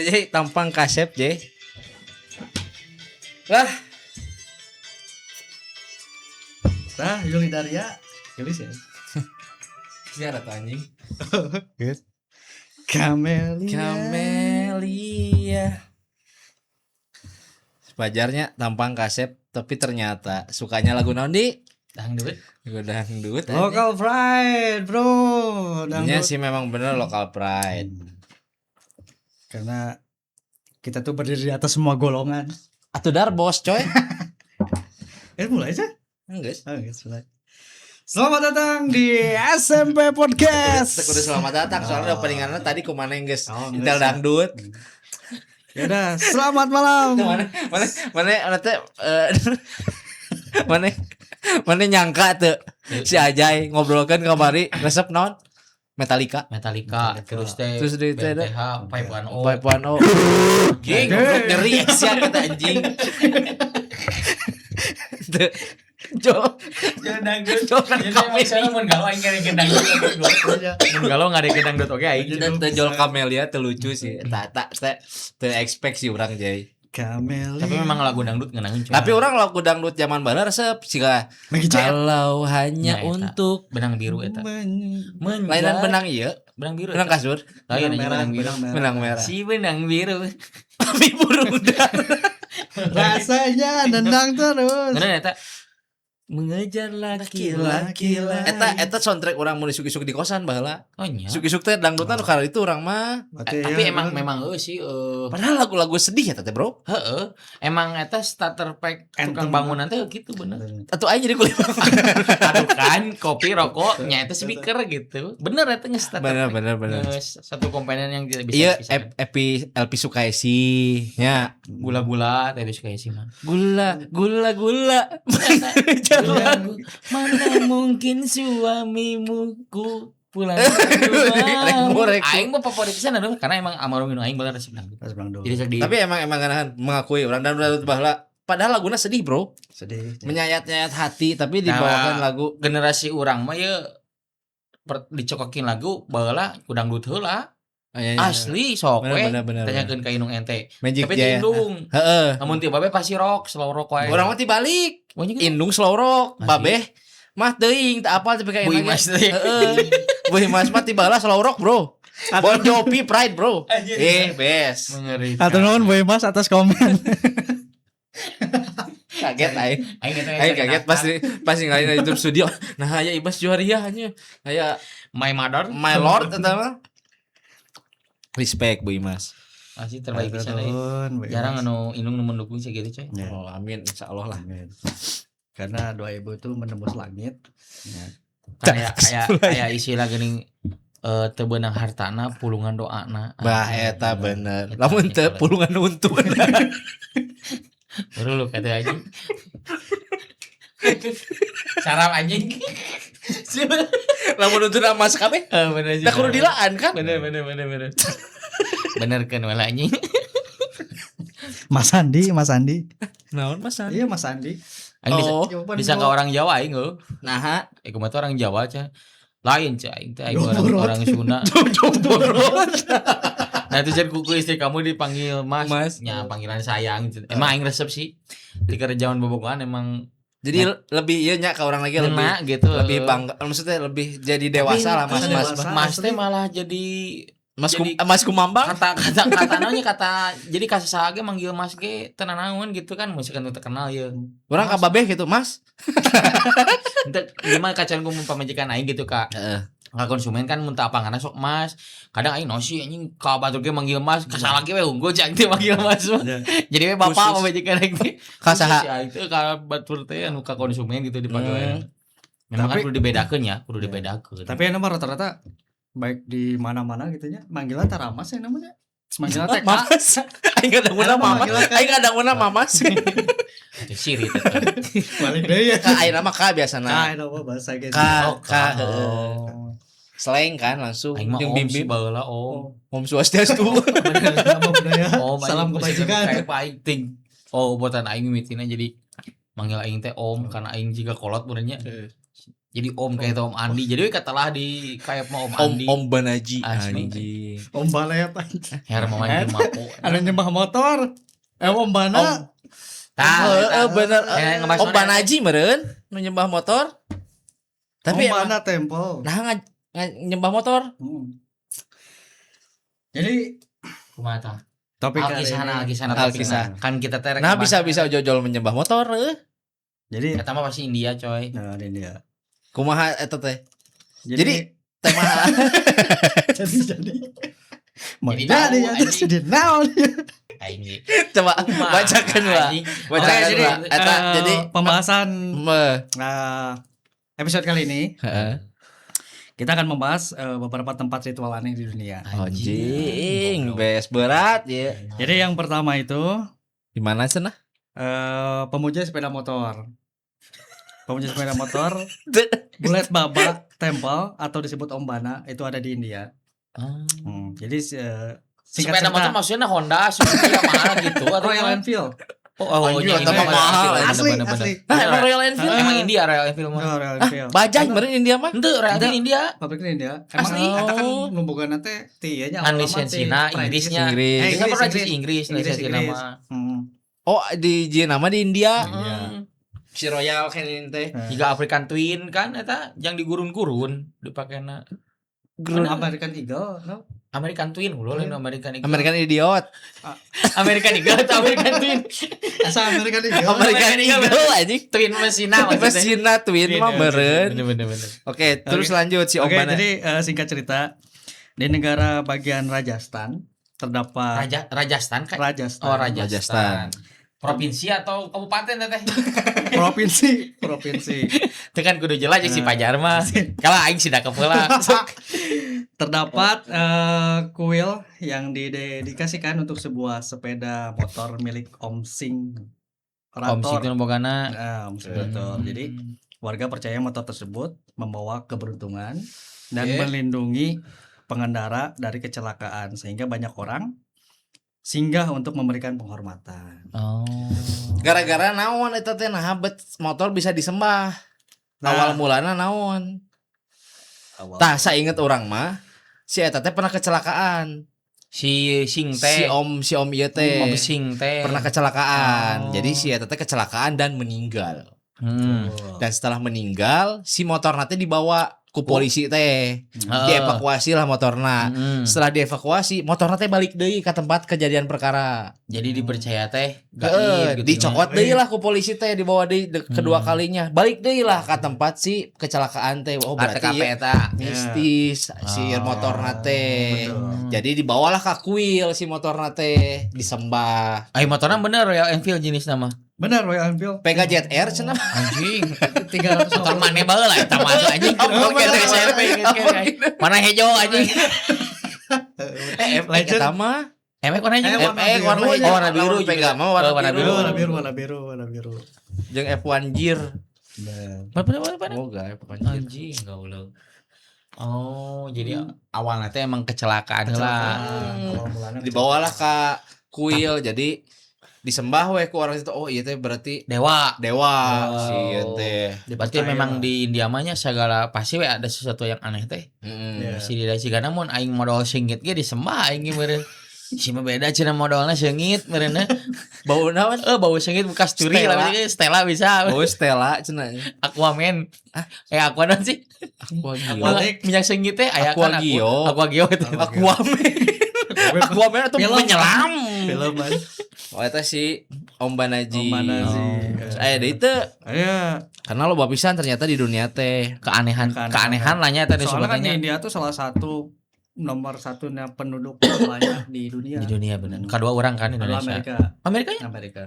Itu Jay tampang kasep Jay. Wah. Tah, Yuli Daria. Gelis ya. Siapa tuh anjing? Geus. Camelia. Camelia. Pajarnya tampang kasep tapi ternyata sukanya lagu naon di? Dangdut. Lagu dangdut. Local pride, bro. Nya sih memang bener local pride. Karena kita tuh berdiri di atas semua golongan. Atuh dar bos coy. Mulai aja. Enggak. Mulai. Selamat datang di SMP Podcast. Kudu selamat datang soalnya openingannya tadi kumaha geus. Oh, Intel geus. dangdut. Ya udah, selamat malam. Mana teh mana nyangka tuh si Ajay ngobrolkeun kamari resep naon? Metallica. Terus teh Terus di teh ada BTH 510. 510. Anjing, goblok nyeri sia kita anjing. Jol dangdut. kan Kami sekarang mun galau aing keur dangdut. Mun galau ngade dangdut oge aing. Jol Camelia teh lucu sih. Teu expect sih urang Jay. Camelia. Tapi memang lagu dangdut ngeunangeun coy. Tapi orang lagu dangdut zaman baheula resep siga kalau hanya Nah, eta. untuk benang biru eta. lainan benang ieu, benang biru. benang kasur, Lain merah, benang biru. benang merah. Si benang biru. Tapi burung dar. Rasanya nendang terus. Ngeunaheun eta. Mengejar laki-laki. Eta soundtrack orang mun isuk-isuk di kosan baheula. Oh nya. Isuk-isuk teh dangdutan nu karena itu orang mah. Tapi emang sih Padahal lagu-lagu sedih ya teh, Bro. heeh. Emang eta starter pack tukang Anthem. bangunan teh gitu bener. Atuh aja jadi kuliah. Aduh kan kopi rokok nya eta speaker gitu. Bener eta geus starter Bener. pack. Satu komponen yang tidak bisa Iya, dipisahkan. LP Sukaisi nya. Gula-gula teh suka sih mah. Gula. Mana mungkin suamimu ku pulang ke Rek. rumah. Aing mah favorit pisan adalah karena emang almarhum aing bener resep dangdut. Jadi sok di Tapi emang ganahan mengakui orang dangdut baheula. Padahal lagunya sedih, Bro. Sedih. Menyayat-nyayat hati tapi dibawakan lagu generasi urang mah ye dicokokin lagu baheula ku dangdut heula. Asli sok we. Bener. Tanyakeun ka Inung ente. Magic Tapi Jaya. Indung. Heeh. Namun tiba bae pasti rock, slow rock wae. Orang mah tibalik. Oh, nya gitu? Indung slow rock, Asli. babeh mah teuing teu apal tapi ka Bui Inang. Mas teh. Heeh. Bui Mas mah tibalah slow rock, Bro. Bon Jovi Pride, Bro. Anjir. Best. Mengerikan. Atau nuhun Boy Mas atas komen. Kaget aing. Aing Kaget pas ngalain di studio. Nah, aya Ibas Juwaria nya. Aya My Mother. My Lord eta mah. Respect Bu Imas. Masih terbaik bisa deh. Nuhun, Boy Jarang Mas. anu Inung nu mendukung sih gitu coy. Ya. Oh, amin insyaallah lah. Amin. Karena doa ibu itu menembus langit. Ya. Kayak istilah geuning teu beunang hartana pulungan doana. Bah eta bener. Lamun teu pulungan untun. Baru lu kata aja. Sarap anjing. Lamun untun emas kabeh. Bener sih. Da kudu dilaan kan? Bener. Bener kan wala anjing. Mas Andi. Naon Mas? Iya Mas Andi. Aing Oh, bisa ka orang Jawa aing eueuh. Nah, Kumaha orang Jawa ca. Lain ca aing teh aing Jomborot. orang Sunda. Jomborot. Nah itu jadi kuku istri kamu dipanggil Mas. Ya panggilan sayang. Emang aing resep sih. Di kerjaan bobogohan emang Jadi lebih ieu nya ka orang lagi lebih ngena gitu. lebih bangga. Maksudnya lebih jadi dewasa lah Mas. Mas teh malah jadi Mas Kumambang. kata jadi kasaha ge manggil Mas ge tenanaun gitu kan misalkan teu terkenal ya. Orang ka babeh gitu, Mas. Ente gimana kacan ku pamajikan aing gitu Kak. Heeh. Ka konsumen kan mun teu apangana sok Mas. Kadang aing nosi anjing ka batur ge manggil Mas, kasalah ge we unggul cang teh manggil Mas. Jadi we bapak pamajikan aing teh. Kasaha? Aing teh ka batur teh anu ka konsumen gitu dipanggil. Memang kan Tapi- perlu dibedakeun ya, kudu dibedakeun. Tapi yang nama rata-rata baik di mana-mana gitu ya. Manggilnya Taramas ya namanya. Manggilnya TK. Mamas. Aing kadang-kadang Mamas. Aing kadang-kadang Mamas. Itu siri teh. Balik deh ya. Ka aing nama Ka biasana. Nah, itu apa bahasa gitu. Ka. Slang kan langsung Aing mah jeung om bibim. si baheula om. Om Swastiastu. Nama budaya. Om Salam kebajikan. Kayak aing ting. Oh, buatan aing mitina jadi manggil aing teh om karena aing juga kolot benernya. Jadi Om kayak itu Om Andi. Jadi katalah di kayak mau Om Andi. Om Banaji Asli. anjing. Om Balet. Her mau main mapo. Ada nyembah motor. Om Bana. Bener. ngebahas Om mana? Banaji meureun nu nyembah motor. Tapi Om emang Bana Temple. nah nyembah motor. Jadi Kumaha tah? topik kali Alkisah ini. Alkisah. Kan kita terek. Nah bisa jojol menyembah motor Jadi Eta mah pasti India coy. nah ini dia. Kumaha eta teh? Jadi Jadi tema jadi Jadi jadi tahu, anjing. jadi naon. Anjing. coba bacakan lah. Anjing. Bacakan Oke, jadi lah. Eta jadi pembahasan me- episode kali ini Heeh. kita akan membahas beberapa tempat ritual aneh di dunia. Anjing, bes berat ya. Jadi yang pertama itu Di mana cenah? pemuja sepeda motor. Pemuja sepeda motor Bulet Baba Temple atau disebut Om Bana itu ada di India. Jadi singkat Sepeda cerita motor maksudnya Honda, Suzuki apa mahal gitu atau Royal gimana? Enfield. Oh, Anjing, iya, eta mah mahal, asli, asli. Nah, emang Royal Enfield. Emang India Royal Enfield mah. Royal Enfield. Bajaj meureun India mah. Henteu Royal Enfield India. Pabriknya India. Emang Asli? eta kan numbogan teh ti nya Kan lisensina Inggrisnya. Inggris. Kita Inggris, pernah Inggris. Inggris lisensi Inggris. nama. Oh, di nama di India. Iya. Si Royal kan teh. Jika African Twin kan eta yang digurun-gurun dipakena American Eagle, no? American Twin ulah lain American Eagle. American Idiot. American Eagle atau American Twin. Asa American Eagle. American Eagle anjing. Twin mesina maksudnya. Mesina Twin mah meureun. Bener. Oke, terus lanjut si Om Oke, Bana. jadi singkat cerita di negara bagian Rajasthan terdapat Rajasthan kan? Rajasthan. Oh, Rajasthan. Rajasthan. Provinsi atau kabupaten teh? provinsi. Itu kan kudu jelas jeung si Pajar mah. Kalau aing sidak kepeula. Terdapat kuil yang didedikasikan untuk sebuah sepeda motor milik Om Singh Om Sing Rator. itu bogana. Om Singh Rator. Jadi warga percaya motor tersebut membawa keberuntungan dan Oke. melindungi pengendara dari kecelakaan sehingga banyak orang singgah untuk memberikan penghormatan. Oh. Gara-gara naon eta teh nah bet motor bisa disembah. Nah. Awal mulana naon? Tah sainget orang mah si eta teh pernah kecelakaan. Si Sing Si teh. Om ieu teh Om Sing teh. pernah kecelakaan. Oh. Jadi si eta teh kecelakaan dan meninggal. Hmm. Dan setelah meninggal si motor teh dibawa ku polisi teh. Dievakuasi lah motorna. Mm-mm. Setelah dievakuasi motorna teh balik deui ke tempat kejadian perkara. Jadi dipercaya teh Heeh, gaib gitu. dicokot deui lah ku polisi teh dibawa deui kedua Hmm. kalinya. Balik deui lah ke tempat si kecelakaan teh. Oh berarti ATKP ieu eta. mistis si Oh. motorna teh. Betul. Jadi dibawalah ke kuil si motorna teh disembah. Ai motorna bener Royal Enfield jenis nama. Benar Royal Enfield. Pega Jet Air cenah. Anjing. 300 Motor maneh baheula eta mah tuh anjing. Oke teh SMP mana hejo anjing. Legend eta mah Emek warna anjing. warna hijau, warna biru lamun Pega mah warna warna biru. biru. Warna biru. jeung F1 Gear. Mana? Oh enggak F1 Gear. Anjing gauleuh. Oh, jadi awalnya teh emang kecelakaan lah. Dibawalah ke kuil jadi disembah we ku orang itu. Oh iya teh berarti Dewa. dewa Oh. si ieu teh. Berarti memang di India mah nya segala pasti we ada sesuatu yang aneh teh. Heeh. Si dida sigana mun aing modal singgit ge disembah aing ge meureun. Si mah beda cenah modalna seungit meureunna. Bau naon? Bau seungit bekas turi Stella. lah Stella bisa. Oh Stella cenah. Aquaman. Aquaman sih. Aquagio. Minyak seungit teh aya kan Aquagio. Aquagio itu. Aquaman. Aquaman itu Film. menyelam. Film man. Oh eta si Om Banaji. Om Banaji. Aya deui teu Iya. karena loba pisan ternyata di dunia teh. Keanehan lah nya tadi Soalnya kan sebutannya India tuh salah satu nomor satunya penduduk terbanyak di dunia. di dunia bener. Kedua orang kan Adalah Indonesia. Amerika. Amerika ya? Amerika.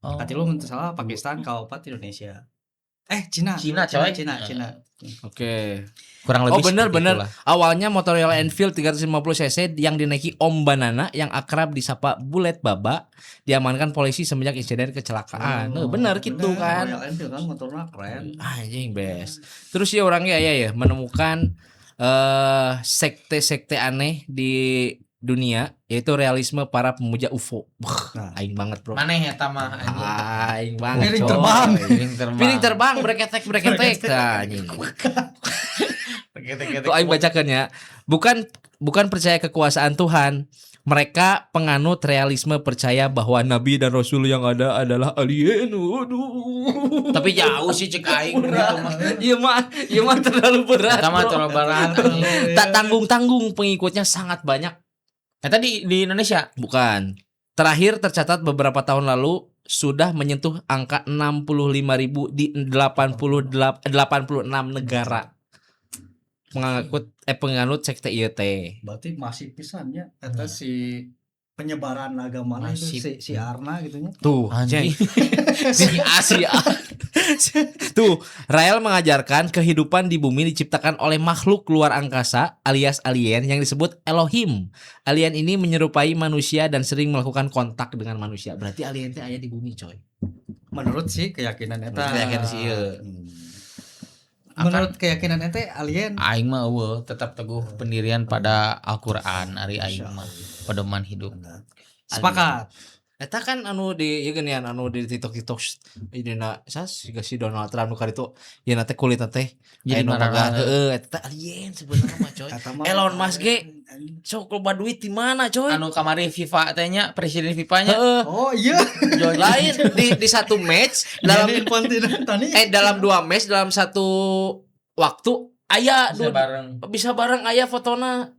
Oh. Katilu mun teu salah Pakistan, kaopat Indonesia. Cina. Cina, coy. Cina. Oke. Kurang Oh lebih bener seperti bener. itulah. Awalnya motor Royal Enfield 350 cc yang dinaiki Om Banana yang akrab disapa Bulet Baba diamankan polisi semenjak insiden kecelakaan. Bener gitu kan. Royal Enfield kan motornya keren. Anjing best. Terus ya orangnya ya menemukan sekte-sekte aneh di dunia yaitu realisme para pemuja UFO. Wah, Nah. aing banget, Bro. Maneh eta mah anjing. Aing banget. Piring coy. terbang. Piring terbang, breketek. Nah, anjing. Tuh aing bacakan ya. Bukan percaya kekuasaan Tuhan. Mereka penganut realisme, percaya bahwa nabi dan rasul yang ada adalah alien. Waduh. Tapi jauh sih cek aing gitu mah. Iya mah terlalu berat. Eta mah Bro. terlalu berat. Tak tanggung-tanggung, pengikutnya sangat banyak. Eta di Indonesia. Bukan. Terakhir tercatat beberapa tahun lalu sudah menyentuh angka 65.000 di 86 negara. Penganut sekte ieu teh. Berarti masih pisannya eta si penyebaran agama itu Masih. si Arna gitu nya. Tuh, Anjing. si Asia. Tuh, Rael mengajarkan kehidupan di bumi diciptakan oleh makhluk luar angkasa alias alien yang disebut Elohim. Alien ini menyerupai manusia dan sering melakukan kontak dengan manusia. Berarti alien teh aya di bumi, coy. Menurut si keyakinan eta. Menurut keyakinan si ieu. Menurut keyakinan ente alien Aing mah eueuh tetap teguh pendirian pada Al-Qur'an ari aing mah pedoman hidup. sepakat. Eta kan anu di ieu geunean anu di TikTok idina si Donald Trump nu kaditu yeuna teh kulit teh Jadi anu marah. mah heeh eta teh alien sebenarnya mah coy. Eta mah Elon Musk ge sok loba duit di mana coy? Anu kamari FIFA teh nya presiden FIFA-nya. Heeh. Oh iya. Lain di satu match dalam Gianni Infantino tadi. dalam 2 match dalam satu waktu aya bisa bareng aya fotona.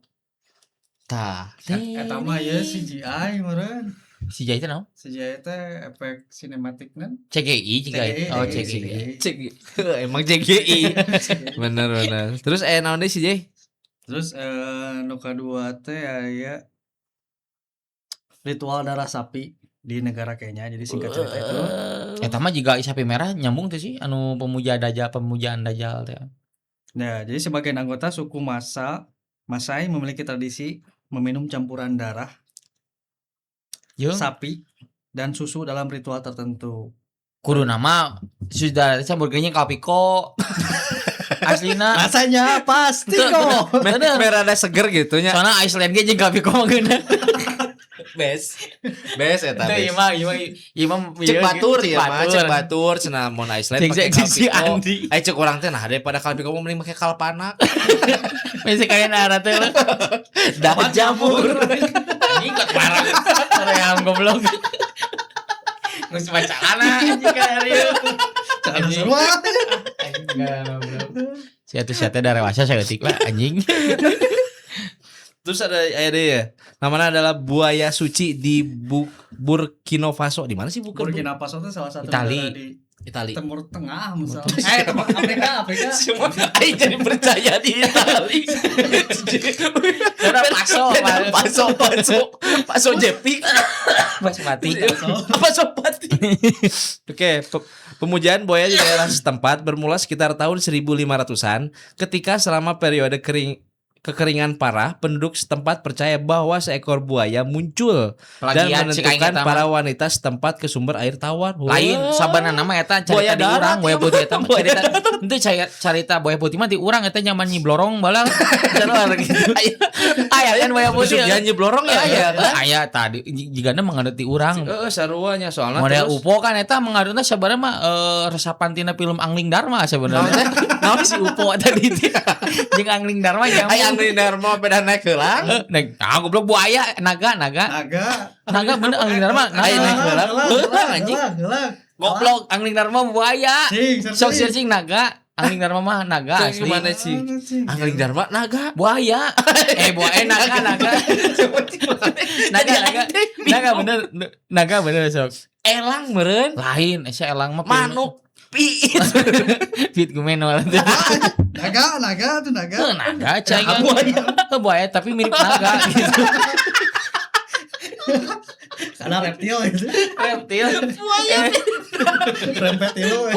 Tah, Eta mah ya CGI meureun. Si Jai teh naon? CGI teh efek sinematik kan. CGI juga CGI. itu. Oh CGI. emang JGI. Bener. Terus naon deui si Jay? Terus nu kadua teh aya ritual darah sapi di negara Kenya. Jadi singkat cerita itu Eta mah juga sapi merah nyambung tuh sih anu pemujaan Dajjal teh. nah, jadi sebagian anggota suku Masai memiliki tradisi meminum campuran darah Yo, sapi dan susu dalam ritual tertentu. kudu nama sudah hamburgernya Kalpiko. Aslina Rasanya pasti kok. Merah ada seger gitu nya. soalnya Iceland ge jeung Kalpiko mah geuna. Bes eta Teu bes. ieu mah Cek batur ya mah, cek batur cenah mun Iceland Cek pakai si Kalpiko. Andi. Cek urang teh nah daripada Kalpiko mah mending make kalpanak. Masih kayak nara teh lah. Dah jamur. Anjing kok parah. Ream goblok. Geus bacaan anjing ka Ariel. Cara semua. Si atuh sia teh da rewasa saeutik lah anjing. Terus ada deh ya. Namanya adalah buaya suci di Burkina Faso. Di mana sih Burkina Faso itu salah satu Itali. negara di Itali. Timur Tengah misalnya. Afrika. Semua aing jadi percaya di Itali. Udah Paso Jepi. Pas mati. Paso Pati. Oke, pemujaan buaya di daerah setempat bermula sekitar tahun 1500-an ketika selama periode kekeringan parah, penduduk setempat percaya bahwa seekor buaya muncul dan menentukan para wanita setempat ke sumber air tawar. Lain sabana nama eta Buaya carita di darat, urang buaya ya, putih eta mah buaya carita henteu carita buaya putih mah di urang eta nyaman nyi blorong balang cenah gitu. Aya kan buaya putih. Ya nyeblorong ya aya kan. Aya tadi jigana mengadut di urang. Saruanya soalnya Model terus UFO kan eta mengadutna sabarna mah resapan tina film Angling Dharma sebenarnya. Naon si UFO tadi jeung Angling Dharma ya. aya Angling Dharma beda naik heulang. Goblok buaya naga bener Angling Dharma. Aya naik heulang. Heulang anjing. Goblok Angling Dharma buaya. Sok searching naga. Angling Dharma mah naga asli. Gimana sih? Angling Dharma naga. Buaya. Buaya naga. Naga bener. Naga bener sok. Elang meureun. Lain, asa elang mah Manuk. Fit gumenol. Naga tuh naga. Naga cai buaya tapi mirip naga gitu. Karena reptil itu. Reptil. Rempet tilu.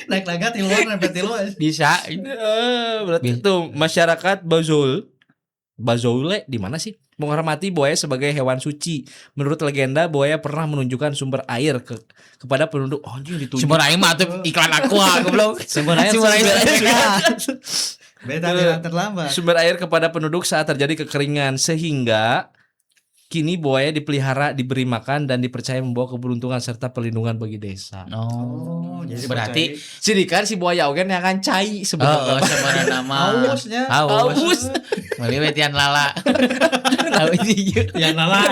Naik naga tiluan rempet tilu. Bisa. Berarti itu masyarakat Bazoule di mana sih? Menghormati buaya sebagai hewan suci. Menurut legenda, buaya pernah menunjukkan sumber air kepada penduduk. Oh, dia ditunjuk. Sumber air mah tuh iklan aqua goblok. Sumber air. Beta terlambat. Sumber air kepada penduduk saat terjadi kekeringan sehingga Kini buaya dipelihara, diberi makan dan dipercaya membawa keberuntungan serta perlindungan bagi desa. Oh, jadi berarti Sidikan si buaya oge neangan cai sebenarnya. sebenarnya nama hausnya. haus. Meuli we tian lala. Tahu ieu. Ya nala.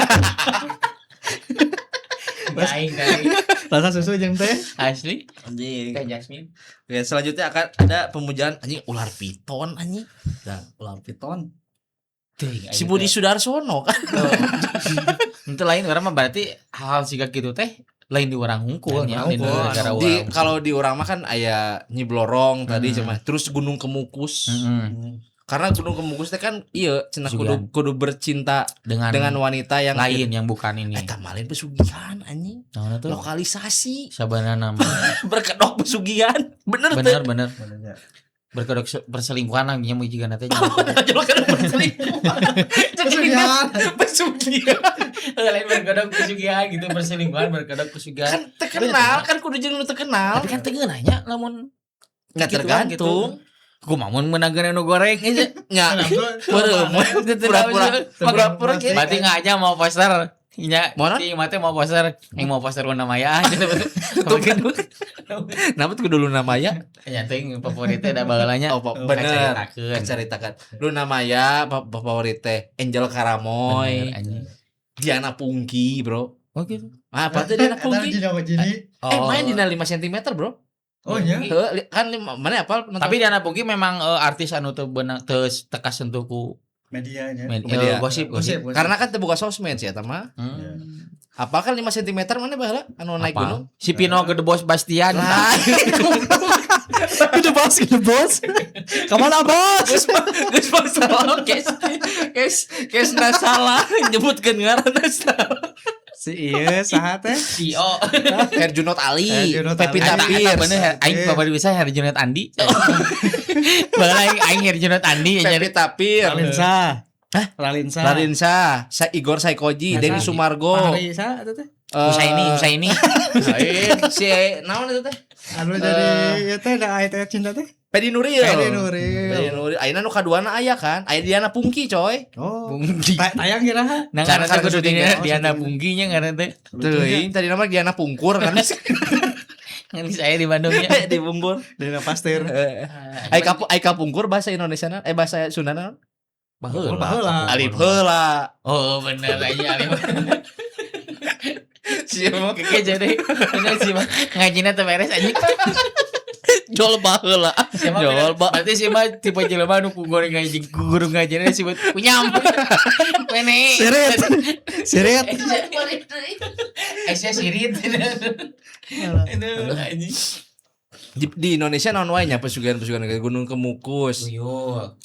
Aing kali Rasa susu jeung teh. asli. Anjing. Teh Jasmine. Oke, selanjutnya akan ada pemujaan anjing ular piton anjing. Nah, ular piton. Si Budi Sudarsono kan. Itu lain orang mah berarti hal siga kitu teh lain di orang hungkul nya di negara Di urang. kalau di urang mah kan aya Nyi Blorong tadi Hmm. cuma terus Gunung Kemukus. Mm-mm. Karena Gunung Kemukus teh kan iya cenah Pesugihan. kudu bercinta dengan dengan wanita yang lain yang bukan ini. eta malin pesugihan anjing. Nah, itu Lokalisasi sabana nama. berkedok pesugihan. Bener Bener teh. bener. Berkedok perselingkuhan lah nya juga nanti. Jolokan berselingkuhan. Pesugihan. Pesugihan. Lain berkedok pesugihan gitu perselingkuhan berkedok pesugihan. Kan terkenal kan kudu jeung nu terkenal. Tapi kan teu nanya lamun Nggak gitu tergantung. Ku mamun menangkeun anu goreng ieu. Nya pura-pura gitu. Berarti aja mau poster. Nya Mana? si mate mau poster, yang mau poster Luna Maya aja Tuh kan. Kenapa tuh dulu namanya? nya teh favoritnya ada baheulanya. Oh, bener. Caritakeun. Ceritakan. Lu namanya favorit teh Angel Karamoy, Bener, anjing. Diana Pungki, Bro. Oh gitu. Apa tuh Diana Eta Pungki? Jino Jini. Main di 5 cm, Bro. Oh iya. Heuh, kan mana apal nonton? Tapi Diana Pungki memang artis anu teu beunang teu teka sentuh ku Medianya. Media. gosip. Karena kan teu boga sosmed sih eta mah. Apa kan 5 cm mana baheula anu naik gunung? Si Pino Gede Bos Bastian. Lah, Gede bos. Kemana bos? geus masalah kes na salah nyebutkeun ngaranna salah. Si iya saha teh? Tio. Herjunot Ali, Herjunot Pevita Ali. Pierce. Bener, aing babar bisa Herjunot Andi. Baheula aing Herjunot Andi nya. Pevita Pierce. Ralinsa. Ralinsa. Larinsa, Igor Saikoji, Denny Sumargo, Parisa eta teh. Husaini. Lain si naon itu teh? Anu jadi ieu teh da aya teh cinta teh. Pedi Nuril. Pedi Nuril. Pedi Nuril. Ayeuna nu kaduana aya kan? Aya Diana Pungki, coy. Oh. Pungki. Tayang kiraha. Nah, Cara karena kudu syuting, dina oh, Diana syuting. Pungkinya ngaran teh. Teuing tadi nama Diana Pungkur kan Ngan saya di Bandungnya. di Bungkur. Dina pasteur. Ai kapungkur bahasa Indonesiana bahasa Sundana. Baheula. Baheula. Alif heula. Oh, bener aja alif. Siapa? Oke jadi bener sih mah ngajina teh beres anjing. Jol baheula. Jol Berarti sih mah tipe jelema nu goreng anjing guru ngajina disebut kunyam. Wene. Sirit. Sirit. Aisyah sirit. Itu anjing. Di Indonesia naon wae nya pesugihan-pesugihan kayak Gunung Kemukus. Tuyul.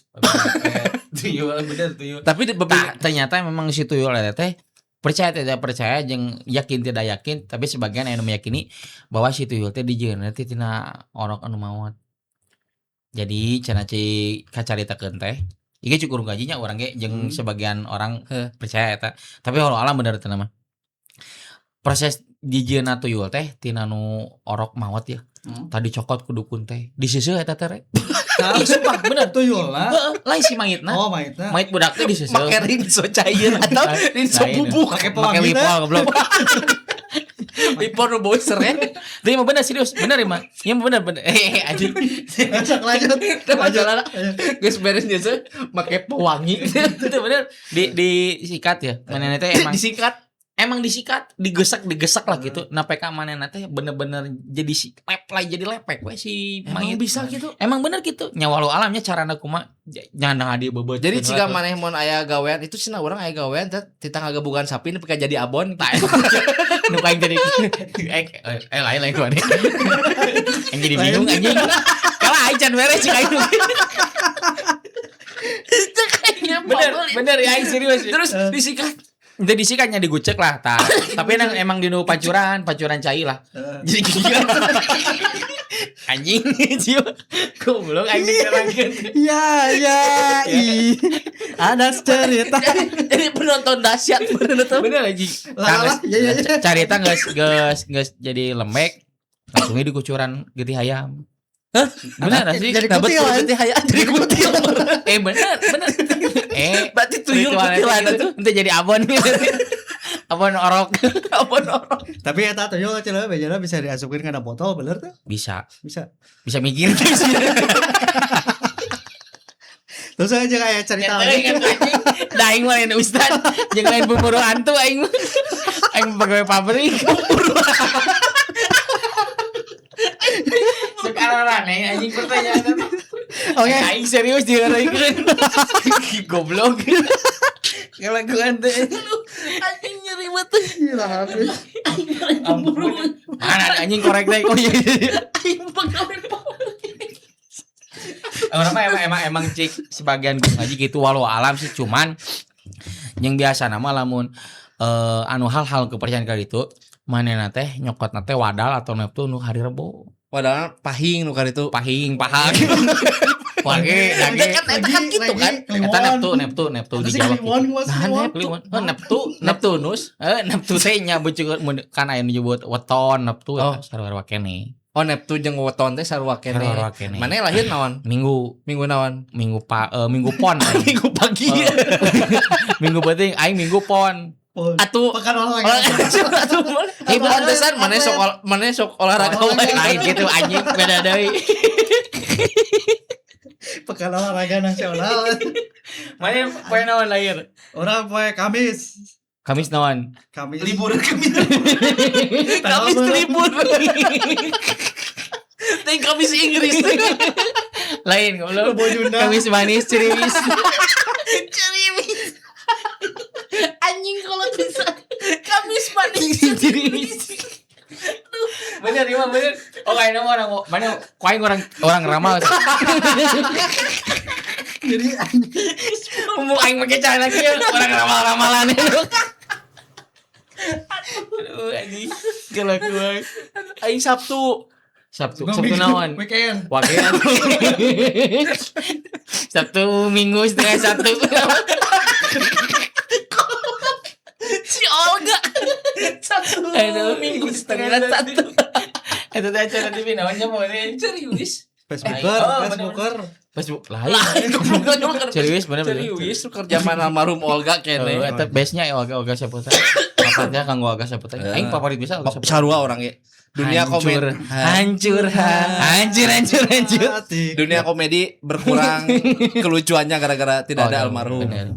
Tuyul bener tuyul. Tapi Ternyata memang si tuyul eta teh percaya tidak percaya jeung yakin tidak yakin tapi sebagian anu meyakini bahwa si tuyul teh dijieun teh tina orok anu maot. Jadi cenah ci kacaritakeun teh ieu cukur gajinya urang ge jeung sebagian orang percaya eta. Tapi walau alam bener teh mah. Proses dijieunna tuyul teh tina nu orok maot ya. Tadi cokot ku dukun teh. Diseuseut eta teh rek. Ih, sumpah bener Tuyul lah. Heeh, lain si mayitna. Oh, maitna. Mayit budak teh diseuseut. make rinso cair atau rinso Lain. bubuk. Pakai Pakai pewangi teh. wipol goblok. Impor nu bau seret. Tapi mah bener serius, bener mah. Iya mah bener. Anjing. Sok lanjut. Masalah geus beres nyeuseut make pewangi. Itu bener disikat ya. Manehna teh Disikat. emang disikat, digesek lah gitu. Nah PK manehna teh bener-bener jadi jadi lepek we si Emang mayit. bisa gitu. Emang bener gitu. Nyawa lo alamnya carana kumaha jangan dia bobot. Jadi jika maneh mun aya gawean itu cenah urang aya gawean teh titang ngagabungan sapi nepi ka jadi abon. nu kaing tadi lain kuane. Yang jadi bingung anjing. Kalah aing can beres cik aing. Bener ya aing serius. Terus disikat. Itu disikatnya digucek lah tapi emang dinu pacuran cai lah. Jadi gitu. Anjing jiwa. Goblok aing dikerangkeun. Ya. Ada cerita. Jadi penonton dahsyat bener tuh. Bener anjing. Lah, ya. Carita geus jadi lembek. Langsungnya dikucuran getih ayam. Benar sih. Jadi Nah, betul kutilan. berarti hayaan jadi kutil. Benar. Berarti tuyul ritualnya kutilan gitu. itu. Ente jadi abon. Abon orok. Abon orang. Tapi eta tuyul cenah bejana bisa diasupkeun kana botol bener tuh. Bisa Bisa. mikir. Terus aja kayak cerita lagi. Da aing mah lain ustad, jeung lain pemburu hantu aing mah. Aing pegawai pabrik. Sekarang aneh anjing pertanyaan itu. Oke. Aing serius diarahikeun. Goblok. Kelakuan teh. Anjing nyeri banget. Gila habis. Ampun. Mana ada anjing korek teh. Oh iya. Aing pegawai pabrik. Emang cik sebagian ngaji gitu walau alam sih cuman yang biasa nama lamun anu hal-hal kepercayaan kali itu manehna teh nyokot teh wadal atau neptu nu hari Rebo Padahal pahing nu itu. pahing paha wage dage Eta kan gitu kan. eta neptu di Jawa Kliwon. Neptunus neptu teh nya beunceuk kan aya nu nyebut weton neptu Oh. sarua kene Oh, Neptu jeung weton teh sarua kene. Sarua kene. Maneh lahir naon? minggu Naon? minggu pon Minggu pagi. minggu penting aing minggu pon Atuh. Pekan olahraga. Ibu pantesan maneh sok olahraga wae. lain gitu anjing beda deui Pekan olahraga nasional. mana poe naon lahir Orang poe Kamis. Kamis naon Kamis. Libur Kamis libur. Teh Kamis Inggris. lain goblok Bojuna. Kamis manis ceriwis Ceriwis. Anjing kalau bisa Kamis manis ceriwis bener iya bener oh kayaknya mah orang mana kuaing orang ramal Jadi mau aing make cara lagi orang ramal-ramalan itu aduh anjing kelakuan aing Sabtu naon Weekend. wakilan Sabtu Minggu setengah satu si Olga. Sabtu Minggu setengah satu. itu teh acara TV namanya mau ini Ceriwis. Facebooker. Facebook lain Lain. serius bener Ceriwis tuh kerja mana almarhum Olga kene. eta base-nya ya Olga Saputra paparnya kanggo Olga Saputra aing favorit bisa Olga Saputra Sarua orang ya. Dunia komedi hancur. Hati. Dunia komedi berkurang kelucuannya gara-gara tidak ada almarhum. Bener.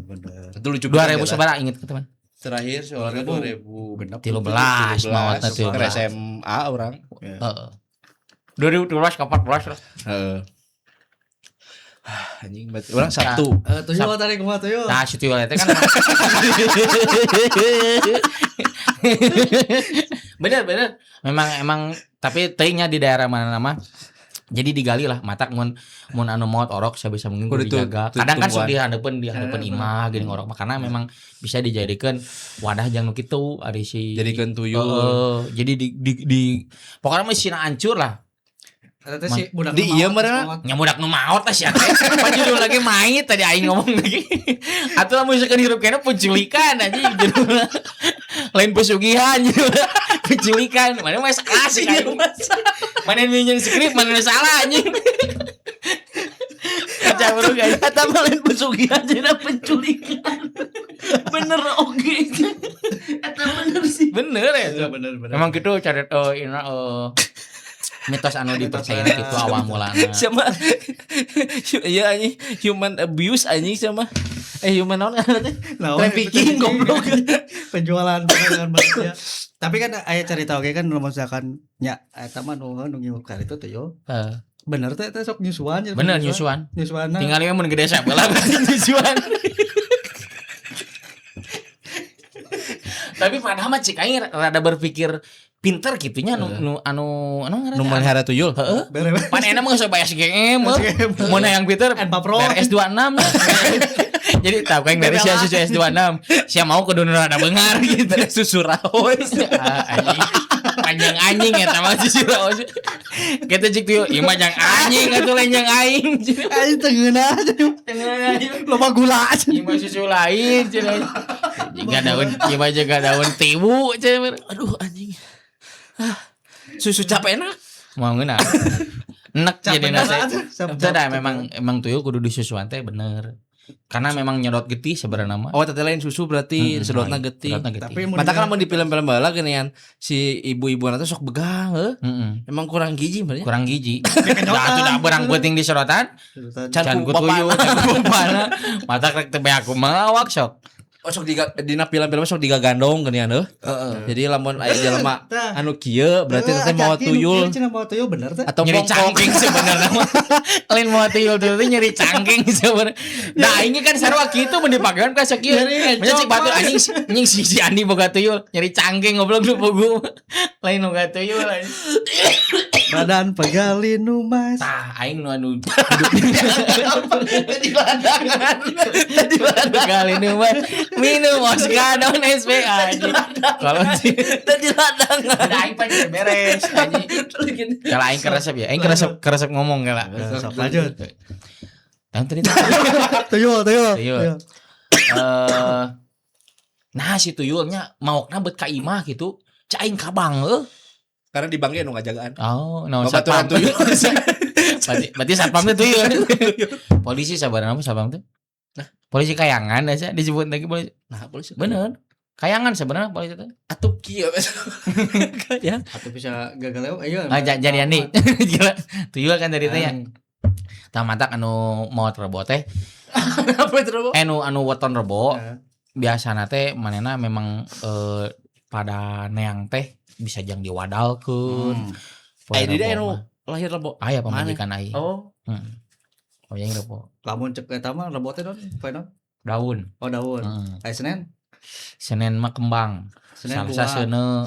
Itu lucu 2000 sabaraha inget ke teman terakhir seorang 2000 13 maotna tuh ke SMA orang. heeh 2012 ke 14 lah Heeh. Anjing berarti orang Sabtu. Tuyul tadi kumaha tuyul? nah situ teh kan bener memang tapi teuingnya di daerah mana nama jadi digali lah matak mun anu maot orok sabisa mungkin kudu Kudu dijaga tu- kadang kan tumbuhan. di handeupeun imah geuning orok mah karena memang bisa dijadikan wadah jang nu kitu ari si Jadikeun tuyul. jadi di pokoknya mah sina hancur lah Eta si budak Di ieu meureun. nya budak nu maot tah sia teh pan judul lagi main tadi aing ngomong lagi atuh lamun misalkan hirup kena penculikan anjing judulna lain pesugihan judulna penculikan mana mah salah sih aing mana minjem skrip mana salah anjing kacau bro guys Eta mah lain pesugihan cenah penculikan. Bener oge. Eta bener sih. bener ya Bener. emang gitu cadet mitos anu dipercaya gitu awal mulana Sama iya anjing human abuse anjing sama human naon teh? Trafficking goblok. Penjualan manusia. Tapi kan aya cerita oge kan misalkan nya eta mah nu ngiup ka itu tuyul. Bener teh eta sok nyusuan. bener nyusuan Nyusuanna. tinggal ieu mun gede sabelah nyusuan tapi padahal mah cik aing rada berpikir pinter gitunya anu ngaranna Nu melihara tuyul. heeh Bener. pan enak mah coba SGM mun yang pinter Enpa Pro. S26 jadi tahu kan dari sia susu S26 sia mau ke dunia rada beungar gitu Susu raos. anjing panjang anjing eta mah susu raos kita cik tuh ieu mah jang anjing atuh lain jang aing Aing tengeuna. Loba gula. ieu mah susu lain cenah jika daun ieu mah juga daun tiwu cenah Aduh anjing. Susu capek enak. mau ngeuna Enek jadi nase. Itu dah memang memang tuyul kudu disusuan teh bener. Karena memang nyedot getih sebenarnya mah. Oh, tete lain susu berarti sedotna getih. tapi Mata kan mau di film-film bala geuningan si ibu-ibu nanti sok begang Emang kurang gizi berarti. Kurang gizi. Dah atuh dah berang penting di sedotan. Can ku tuyul, can ku bapana. Mata krek teu bae aku melawak sok. Oh, sok dina film-film sok digagandong geuningan Jadi lamun aya jelema anu kieu berarti teh mau tuyul mau tuyul bener teh. atau Nyeri bongkok. cangking sebenarnya mah. Lain mau tuyul tuh nyeri cangking sebenarnya. Nah, ini kan sarua kitu mun dipakeun ka sakieu. Nya cik batu anjing anjing si Andi boga tuyul nyeri cangking goblok lu pugu. Lain boga tuyul. Badan pegali numas. Tah aing nu anu Di ladangan. Di ladangan. kali nu mah minum Oscar non SPA anjing. Kalau sih Di ladangan. ada aing panjang beres anjing. Kalau aing keresep ya, aing keresep ngomong kala. Sok lanjut. Dan tadi Tuyul. Tuyul. Nah si tuyulnya maokna beut ka imah gitu. Cai aing kabang Karena di bangke anu ngajagaan. Oh, no Babaturan satpam tuyul. berarti satpam teh tuyul. Polisi sabarna apa satpam teh? Nah, polisi kayangan asa disebut lagi polisi. Nah, polisi. Bener. Kayangan sebenarnya polisi teh. Atup kieu. Ya. Atau bisa gagal ayo. Jadi Andi. Gila. Tuyul kan dari teh ya. Tah mantak anu mau rebo teh. Apa itu, Bro? Anu weton rebo. Biasana teh manehna memang pada neang teh bisa jang diwadalkeun. Di dia anu lahir rebo. Aya pamajikan aing. Oh. Oh yang rebo. Lamun cek eta mah rebote non, poe non. Daun. Oh daun. Aya Senin. Senin mah kembang. Senin Salsa seuneu.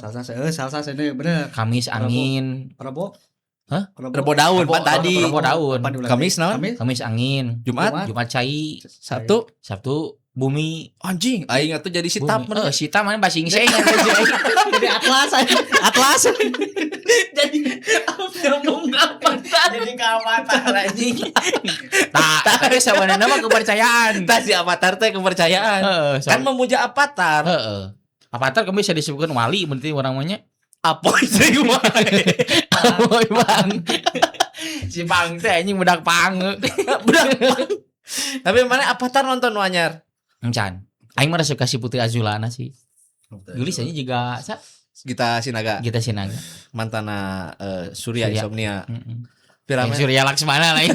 Salsa seuneu bener. Kamis angin. Rebo. Hah? Rebo daun pan tadi. Rebo daun. Kamis naon? Kamis angin. Jumat, Jumat cai. Sabtu, Sabtu bumi. anjing, aing atuh jadi sitap. Sita mana basing saya Jadi atlas. Jadi ngomong apa tadi? Jadi keamanan anjing. Tapi sebenarnya mah kepercayaan. Tah si avatar teh kepercayaan. Kan memuja avatar. Heeh. Avatar kan bisa disebutkan wali berarti orang namanya. Apa itu Apoy Bang. Si Bang teh anjing budak pang. Tapi mana avatar nonton nu anyar? Encan. Aing mah suka si Putri Azulana sih. Gelis aja juga Gita Sinaga, kita Sinaga. mantana Surya Insomnia. Yang Surya Laksmana lain.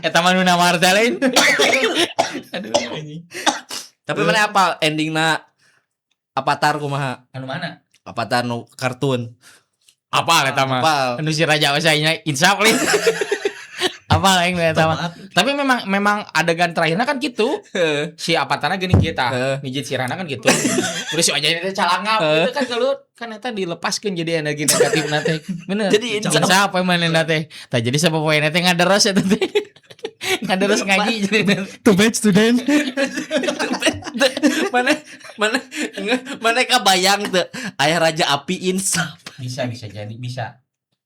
Eta mah nu Marta lain. Aduh anjing. Tapi mana apa endingna Avatar kumaha? Anu mana? Avatar nu kartun. Apa eta mah? Apal. Anu si Raja Wasainya insaf lain. Apa lain eta mah? Tapi memang adegan terakhirnya kan gitu. Si Avatarna geuning kita. Mijit sirana kan gitu. Terus si Wajahna teh calangap gitu kan kalau kan eta dilepaskeun jadi energi negatif teh. Bener. Jadi insaf manehna teh. Tah jadi sapopoena teh ngaderos eta teh. Ngaderos ngaji jadi To bad student. mana kabayang teu aya raja api insaf. bisa jadi bisa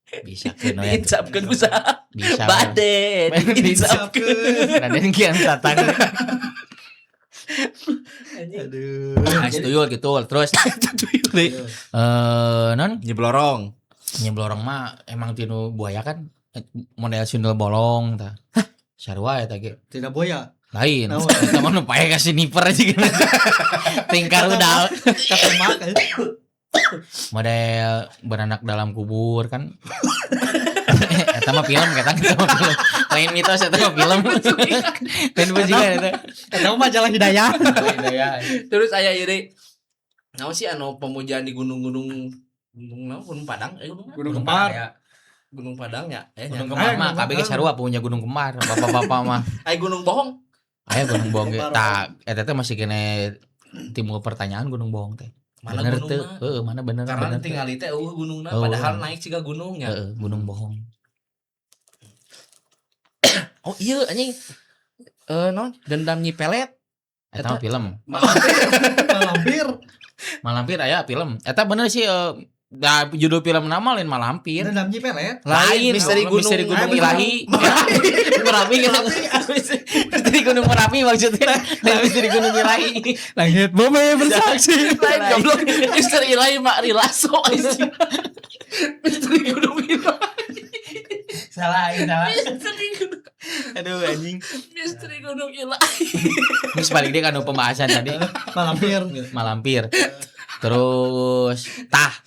Insafkeun usaha. bisa Baden insafkeun. Raden Kian Santang. Aduh. Nah, tuyul gitu terus non Nyeblorong. nyeblorong mah emang tinu buaya kan model sundel bolong tah. Sarua eta ge Tidak boya. lain. Eta mah nu pae ka sniper aja gitu. Tingkar udal. Ketembak. Model beranak dalam kubur kan. Eta mah film eta mah film. Lain mitos eta mah film. Dan bajingan eta. Eta mah majalah hidayah. Terus aya ieu naon sih anu pemujaan di gunung-gunung naon Gunung Padang Gunung Kembar. Gunung Padang ya Gunung Kembar mah kabeh ge sarua punya Gunung Kembar. Bapak-bapak mah. Aya Gunung Bohong. Aya Gunung Bohong ge. Tah eta teh masih kene timbul pertanyaan Gunung Bohong teh. Mana Bener gunungna? teu? Heeh, mana bener Karena bener teu. tinggal teh gunungna Oh, padahal naik siga gunungnya. Heeh, Gunung Bohong. Oh iya anjing. Non dendam Nyi Pelet. Eta mah film. Malampir. Malampir aya film. Eta bener sih judul film nama lain Malampir. Dendam Nyi Pelet. Lain Misteri Gunung Ilahi. Merapi kan. Misteri Gunung Merapi maksudnya. Lain Misteri Gunung Ilahi. Langit bumi bersaksi. Lain goblok. Misteri Ilahi Mak Rilaso anjing. Misteri Gunung Ilahi. Salah. Misteri Aduh anjing. Gunung Ilah. Terus balik dia kan pembahasan tadi malampir. Terus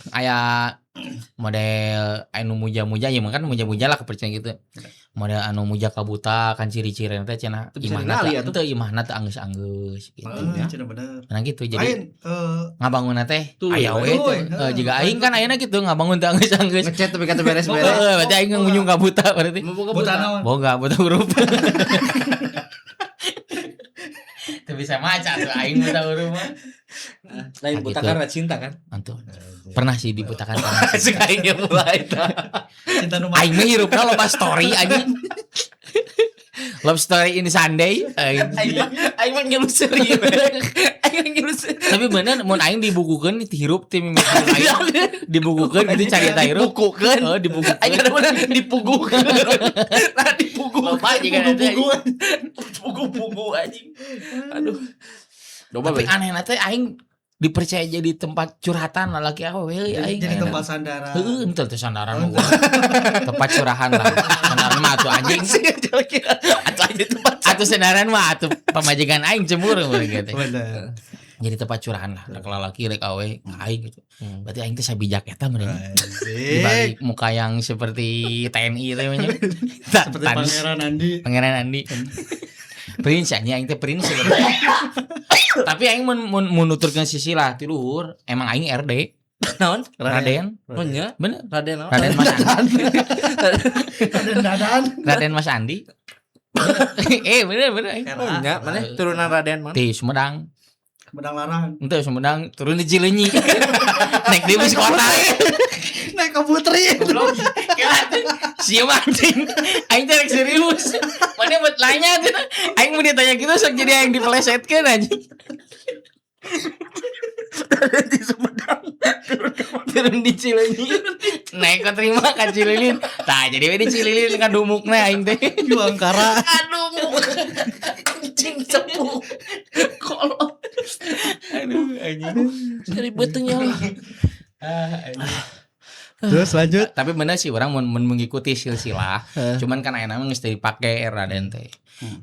aya model anu muja-muja ya makan muja-muja lah kepercayaan gitu. Model anu muja kabuta kan ciri-ciri teh cenah imahna teh imahna teh anggeus-anggeus gitu. Cenah bener. Nah gitu jadi Lain ngabangun teh aya we jiga aing kan ayeuna gitu ngabangun teh anggeus-anggeus. Ngechat tapi kata beres-beres. Berarti aing ngunyung kabuta berarti. buta naon? Boga buta huruf. Teu bisa maca tuh aing buta huruf mah. Lain buta karena cinta kan? Antu. Pernah sih dibutakan Sekalinya mulai. Cinta nu aing mah hirupna loba story anjing. Love story in Sunday. Aing mah ngelusuri. Tapi bener mun aing dibukukeun ti hirup ti mimiti aing. Dibukukeun gitu carita hirup. Bukukeun. Heeh, dibukukeun. Aing ada bener dipugukeun. Nah dipugu. Loba juga nanti. Pugu anjing. Aduh. Tapi anehna teh aing dipercaya jadi tempat curhatan lalaki awewe aing. jadi tempat sandaran. Heeh, entel teh sandaran mah. Tempat curahan lah. Sandaran mah atuh anjing. Atuh aja tempat. Atuh sandaran mah atuh pamajikan aing cemburu gitu. Bener. Jadi tempat curahan lah. Rek lalaki rek awe aing gitu. Berarti aing teh sabijak eta meureun. Di balik muka yang seperti TNI teh nya. Seperti Pangeran Andi. Prince aing teh prince sebenarnya. Tapi aing mun nuturkeun sisi lah ti luhur, emang aing RD. Naon? Raden. Oh nya? Bener. Raden naon? Raden Mas Andi. Dadan. Raden Mas Andi. Bener aing. Oh nya, mana turunan Raden mana? Di Sumedang. Bedang larang. Ente Sumedang turun di Cileunyi. Naik di bus kota. Naik ke Putri. Belum. Siapa anjing? Aing teh rek serius. Mana buat nanya teh. Aing mau ditanya gitu sok jadi aing dipelesetkeun anjing. Di Sumedang. Turun di Cileunyi. Naik ke terima ka Cililin. Tah jadi we di Cililin ngadumukna aing teh. Juangkara. Aduh. Anjing cepu. Kolot. Aduh anjing. Ribetnya lah. Terus lanjut. Tapi bener sih orang mengikuti silsilah. Cuman kan ayeuna geus teu dipake Raden teh.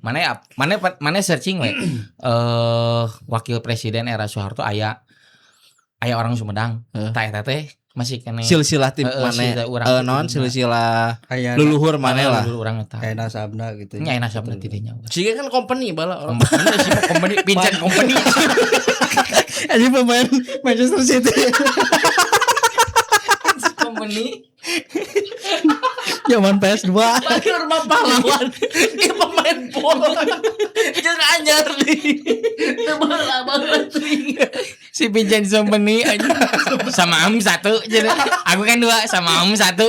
Mana searching we. Wakil presiden era Soeharto aya orang Sumedang. Tah eta teh masih kene Silsilah tim mana? Non silsilah luluhur mana lah. Dulu urang eta. Kayak nasabna gitu. Nya nasabna ti dinya. Siga kan company bala. Bener sih company Vincent Company. Ini pemain Manchester City. Company. Zaman PS2. Bagi rumah pahlawan. Dia pemain bola. Jangan anyar nih. Tebala banget nih. Si Vincent Company aja sama Am satu. Jadi aku kan dua sama Am satu.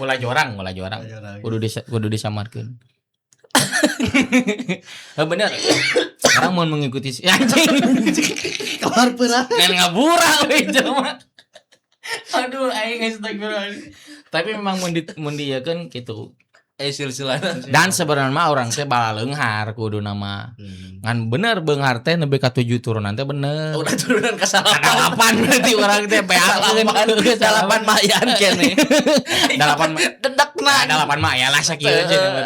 Ulah jorang. Kudu disamarkeun. Bener. Orang mau mengikuti anjing. Kamar perang. Kan ngabura we jelema. Aduh aing astagfirullah. Tapi memang mun dieukeun kitu. Silsilah. Dan sebenarnya mah orang teh bala leunghar kudu nama. Ngan bener beunghar teh nepi ka 7 turunan teh bener. Udah turunan ke salapan. Dalapan berarti orang teh Salapan mayan kene. Dalapan Dedekna. dalapan mah ya lah sakieu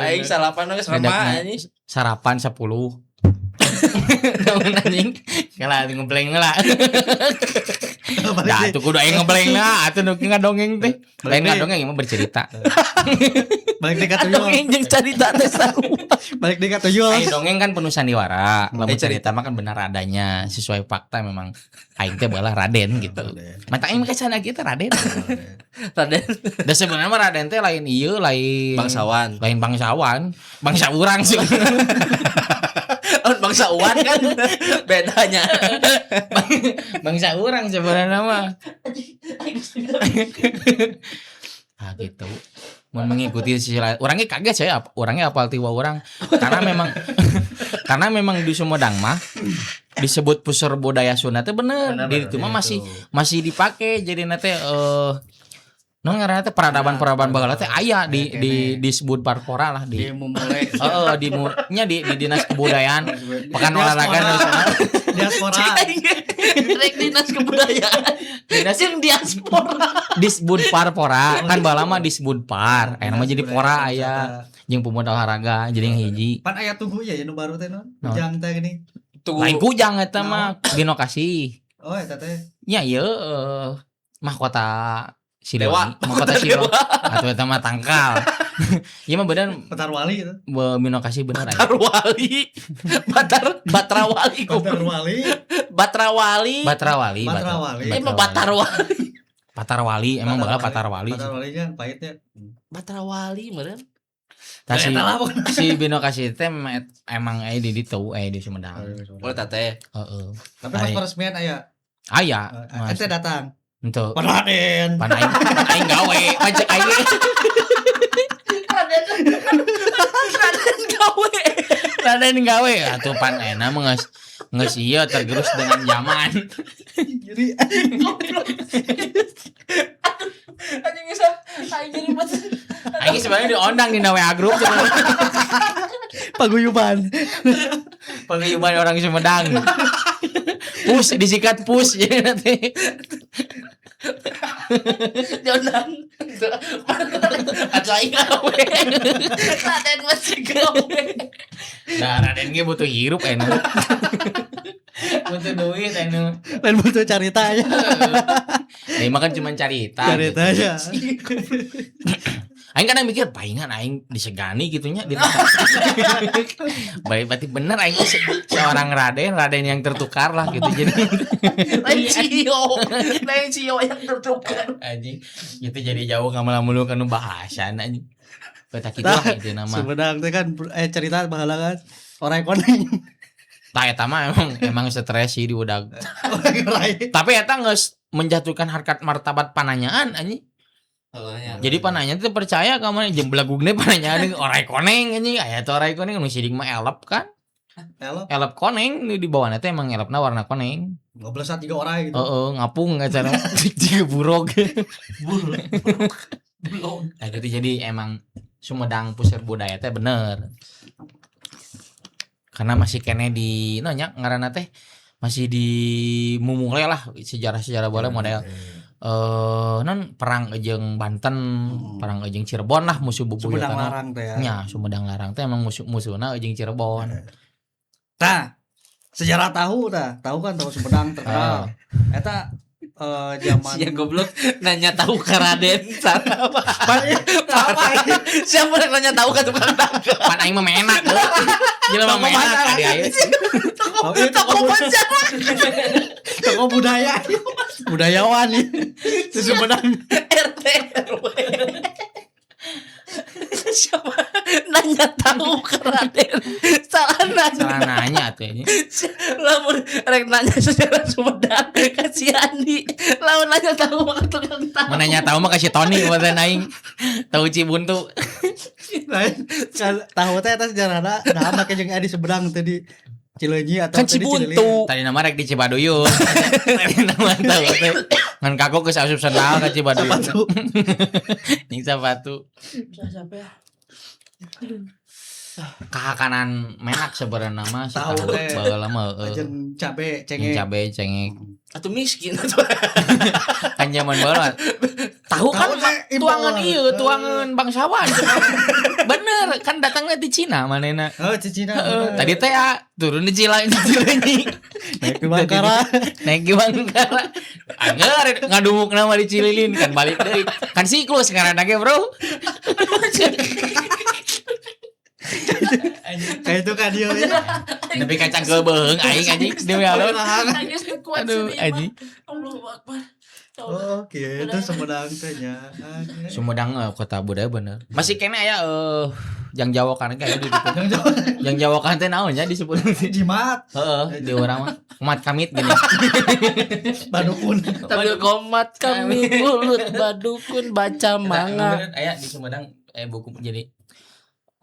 Aing salapan geus sama anjing. Sarapan 10. Namun anjing kalah ngebleng lah. Dah tuh kudu aing ngebleng lah atuh nu ngadongeng teh. Lain ngadongeng mah bercerita. Balik dekat tuyul. Dongeng jeung carita teh sarua. Balik dekat tuyul. Aing dongeng kan penuh sandiwara. Lamun cerita mah kan benar adanya sesuai fakta memang. Aing teh balah Raden gitu. Mata aing mah kana kitu Raden. Raden. Da sebenarnya mah Raden teh lain ieu lain Bangsawan. Lain bangsawan. Bangsa urang sih. Bangsa uwan kan bedanya. Bangsa urang sebenarnya mah. Ah gitu. Mau mengikuti silsilah. Orangnya kaget saya, orangnya apal tiwa orang. Karena memang di Sumedang mah disebut pusar budaya Sunda teh bener. Di itu mah masih dipakai jadi nate non ngaranna teh peradaban baheula teh aya disebut Parpora lah di memulai di dinas kebudayaan pekan olahraga nasional diaspora. Rek di Dinas Kebudayaan. Dinas Jeung diaspora. Disbudpar pora kan baheula mah Disbudpar aya nama jadi pora aya jeung pemuda olahraga jadi yang hiji Pan aya tugu ya nu baru teh non. Naon? Ujang teh gini. lain kujang eta mah binokasi Oh eta teh. nya ieu mahkota Dewa. Siliwangi mahkota Siliwangi atuh eta mah tangkal ieu mah bener Petar Wali gitu. binokasi bener aya Batrawali. Batrawali. Petar Wali. Batrawali. Batrawali Petar Wali. Emang Batrawali. Patarwali emang baheula Patarwali Petar Wali kan pahitnya. Batrawali meureun. tah si, Eta lah pokona. si binokasi teh emang aya di ditu di Sumedang Oh teh. heeh Tapi pas peresmian aya. aya Ente datang. Untuk Pan Raden. pan aing gawe pajak aing Raden gawe atuh pan ena mah geus ieu tergerus dengan zaman Jadi Anjing geus aing jadi mas. aing sebenarnya diondang di WA grup cuman paguyuban. paguyuban orang Sumedang push disikat push jadi nanti Diundang. Atuh aing gawe. Raden masih gawe. nah Raden ge butuh hirup enu butuh duit enu Lain butuh carita aja. ini mah kan cuma carita Carita aja. aing kadang mikir palingan aing disegani gitunya baik berarti bener aing seorang Raden yang tertukar lah gitu jadi Lain cio yang tertukar. anjing gitu jadi jauh mulu kanu bahasan anjing kata kitu lah itu nama Sumedang teh kan cerita baheula kan. Orang koneng. tah eta mah emang stres sih di udah Orang lain. tapi eta geus menjatuhkan harkat martabat pananyaan anjing jadi pananya teh percaya ka mana jeung belagugne pananyaan orai koneng anjing aya teh orai koneng nu sidik mah elep kan Elop elep koneng nu di bawahna teh emang elepna warna koneng 12 3 orang gitu. heeh ngapung acara tiga burog Belum. nah gitu jadi emang Sumedang pusat budaya teh bener karena masih kene di nanya ngaranna teh masih di mumule lah sejarah-sejarah boleh model non perang jeung Banten perang jeung Cirebon lah musuh Sumedang bubuyutan larang teh ya. nya Sumedang larang teh emang musuhna jeung Cirebon Tah, sejarah tahu kan tahu Sumedang terkenal. Eta zaman Sia goblok nanya tahu ke Raden sana apa? Siapa yang nanya tahu ke tukang dagang? pan aing mah menak jelema mah menak adi aya Toko pacar. toko budaya. Budayawan nih. Di Sumedang. RT RW. Siapa nanya tahu ke Raden? Salah nanya tuh ini Lamun rek nanya sejarah Sumedang kasih Andi. Lamun nanya tahu ke tukang tahu. menanya tahu mah kasih Tony buat aing tahu Cibuntu Lain kan tahu teh eta sejarahna nah make jeung di Sumedang teh di Cileunyi atau Kan teh di Cililin. Cibuntu. tadi nama rek di Cibaduyut tadi nama tahu teh ngan kaku geus asup sendal ka Cibaduyut ning sepatu Siapa ya? kahakanan menak sebenarnya nama si Tahu teh. baheula mah Jeung cabe yang cengek. cabe cengek Atau miskin atau kan zaman baheula tahu kan Tahu teh impor. tuangan ieu tuangan bangsawan bener kan datangnya di Cina manehna Oh, cicina. tadi teh turun di Cileunyi naik ke Bangkara. naik ke Bangkara anger ngadumuk nama di Cililin kan balik deui kan siklus sekarang lagi bro Kayak itu kan dia. tapi kacang kebeung aing anjing deui alo aduh Aduh anjing Allahu Akbar. Oh, gitu Sumedang teh nya. Sumedang kota budaya bener masih kena aya jang jawokan kayak di ditu Yang jauh jang jawokan teh naon nya disebut jimat heeh di urang mah umat kamit gini badukun. Tapi komat kami mulut badukun baca manga. bener aya di Sumedang buku jadi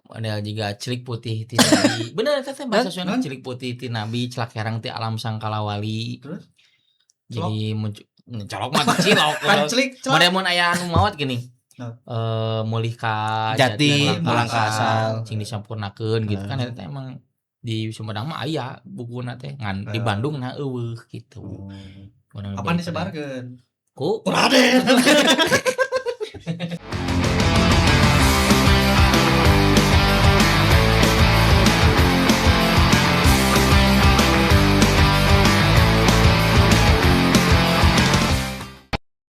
model juga cilik putih ti nabi bener teh bahasa Sunda cilik putih ti nabi celak herang ti alam sangkalawali Terus? jadi muncul colok mah cilok Kan celik model mun aya anu maot gini mulih ka Jati, pulang pulang ka asal. cing disampurnakeun gitu kan eta emang di Sumedang mah aya bukuna teh ngan di Bandung nah eueuh gitu Apa disebarkeun? Ku Raden.